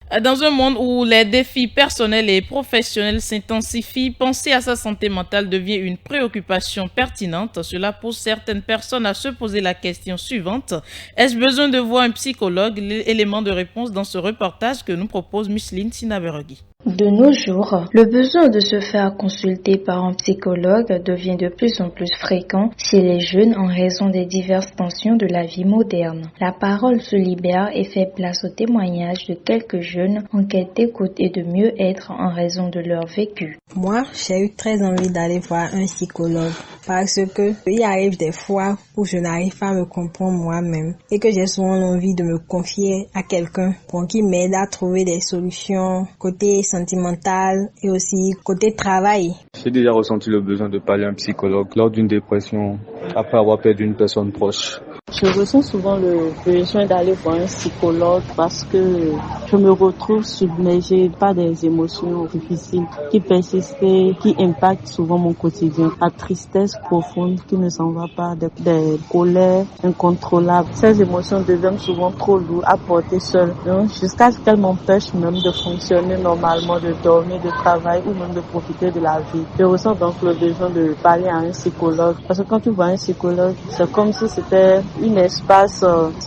Dans un monde où les défis personnels et professionnels s'intensifient, penser à sa santé mentale devient une préoccupation pertinente. Cela pousse certaines personnes à se poser la question suivante. Ai-je besoin de voir un psychologue? L'élément de réponse dans ce reportage que nous propose Micheline Sinabergui. De nos jours, le besoin de se faire consulter par un psychologue devient de plus en plus fréquent chez les jeunes en raison des diverses tensions de la vie moderne. La parole se libère et fait place au témoignage de quelques jeunes en quête d'écoute et de mieux-être en raison de leur vécu. Moi, j'ai eu très envie d'aller voir un psychologue parce que il arrive des fois où je n'arrive pas à me comprendre moi-même et que j'ai souvent envie de me confier à quelqu'un pour qui m'aide à trouver des solutions côté sentimental et aussi côté travail. J'ai déjà ressenti le besoin de parler à un psychologue lors d'une dépression après avoir perdu une personne proche. Je ressens souvent le besoin d'aller voir un psychologue parce que je me retrouve submergée par des émotions difficiles qui persistent et qui impactent souvent mon quotidien. La tristesse profonde qui ne s'en va pas, des colères incontrôlables. Ces émotions deviennent souvent trop lourdes à porter seule, jusqu'à ce qu'elles m'empêchent même de fonctionner normalement, de dormir, de travailler ou même de profiter de la vie. Je ressens donc le besoin de parler à un psychologue parce que quand tu vois un psychologue, c'est comme si c'était un espace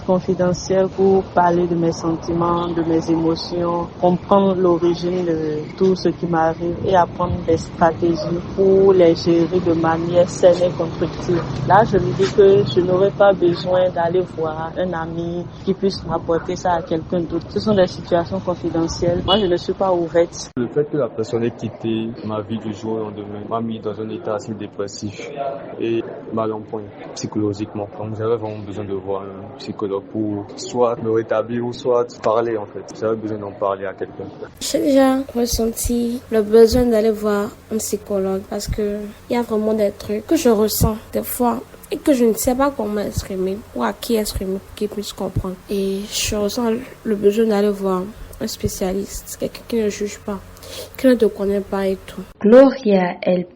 confidentiel pour parler de mes sentiments, de mes émotions, comprendre l'origine de tout ce qui m'arrive et apprendre des stratégies pour les gérer de manière saine et constructive. Là, je me dis que je n'aurais pas besoin d'aller voir un ami qui puisse m'apporter ça à quelqu'un d'autre. Ce sont des situations confidentielles. Moi, je ne suis pas ouverte. Le fait que la personne ait quitté ma vie du jour au lendemain m'a mis dans un état assez dépressif et mal en point psychologiquement. Donc j'avais vraiment besoin de voir un psychologue pour soit me rétablir ou soit parler en fait. J'avais besoin d'en parler à quelqu'un. J'ai déjà ressenti le besoin d'aller voir un psychologue parce que il y a vraiment des trucs que je ressens des fois et que je ne sais pas comment exprimer ou à qui exprimer pour qu'ils puissent comprendre. Et je ressens le besoin d'aller voir un spécialiste, quelqu'un qui ne juge pas, qui ne te connaît pas et tout. Gloria L.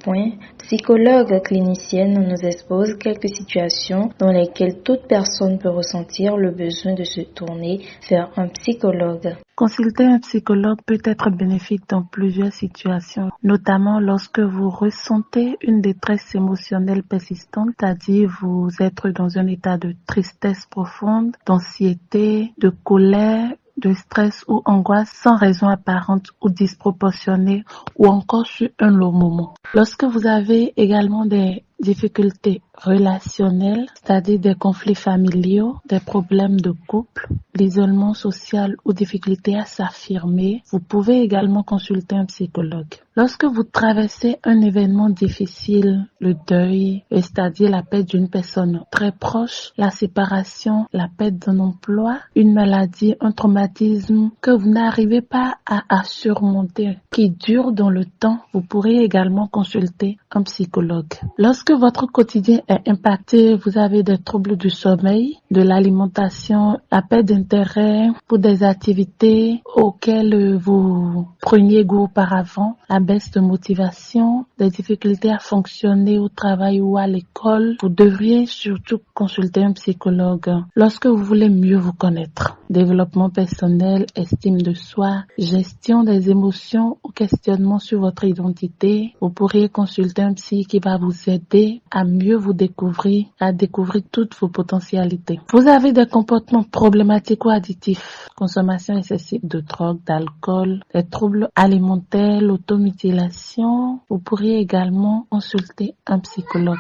Psychologue clinicienne, nous expose quelques situations dans lesquelles toute personne peut ressentir le besoin de se tourner vers un psychologue. Consulter un psychologue peut être bénéfique dans plusieurs situations, notamment lorsque vous ressentez une détresse émotionnelle persistante, c'est-à-dire vous êtes dans un état de tristesse profonde, d'anxiété, de colère, de stress ou angoisse sans raison apparente ou disproportionnée ou encore sur un long moment. Lorsque vous avez également des difficultés relationnelles, c'est-à-dire des conflits familiaux, des problèmes de couple, l'isolement social ou difficultés à s'affirmer, vous pouvez également consulter un psychologue. Lorsque vous traversez un événement difficile, le deuil, c'est-à-dire la perte d'une personne très proche, la séparation, la perte d'un emploi, une maladie, un traumatisme que vous n'arrivez pas à surmonter, qui dure dans le temps, vous pourrez également consulter un psychologue. Lorsque votre quotidien est impacté, vous avez des troubles du sommeil, de l'alimentation, la perte d'intérêt pour des activités auxquelles vous preniez goût auparavant, la baisse de motivation, des difficultés à fonctionner au travail ou à l'école, vous devriez surtout consulter un psychologue lorsque vous voulez mieux vous connaître. Développement personnel, estime de soi, gestion des émotions ou questionnement sur votre identité, vous pourriez consulter un psy qui va vous aider à mieux vous découvrir, à découvrir toutes vos potentialités. Vous avez des comportements problématiques ou addictifs, consommation excessive de drogue, d'alcool, des troubles alimentaires, l'automutilation, vous pourriez également consulter un psychologue.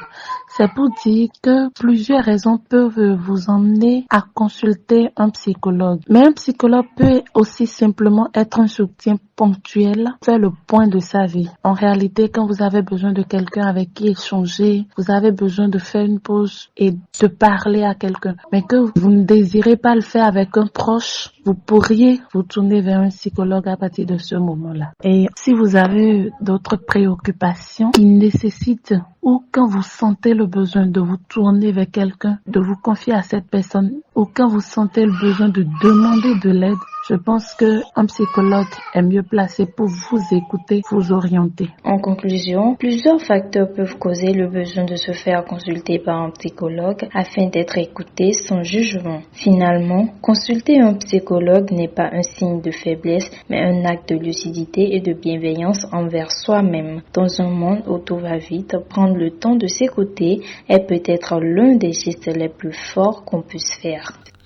C'est pour dire que plusieurs raisons peuvent vous emmener à consulter un psychologue. Mais un psychologue peut aussi simplement être un soutien ponctuel, faire le point de sa vie. En réalité, quand vous avez besoin de quelqu'un avec qui échanger, vous avez besoin de faire une pause et de parler à quelqu'un, mais que vous ne désirez pas le faire avec un proche, vous pourriez vous tourner vers un psychologue à partir de ce moment-là. Et si vous avez d'autres préoccupations qui nécessitent ou quand vous sentez le besoin de vous tourner vers quelqu'un, de vous confier à cette personne, ou quand vous sentez le besoin de demander de l'aide, Je pense qu'un psychologue est mieux placé pour vous écouter, vous orienter. En conclusion, plusieurs facteurs peuvent causer le besoin de se faire consulter par un psychologue afin d'être écouté sans jugement. Finalement, consulter un psychologue n'est pas un signe de faiblesse, mais un acte de lucidité et de bienveillance envers soi-même. Dans un monde où tout va vite, prendre le temps de s'écouter est peut-être l'un des gestes les plus forts qu'on puisse faire.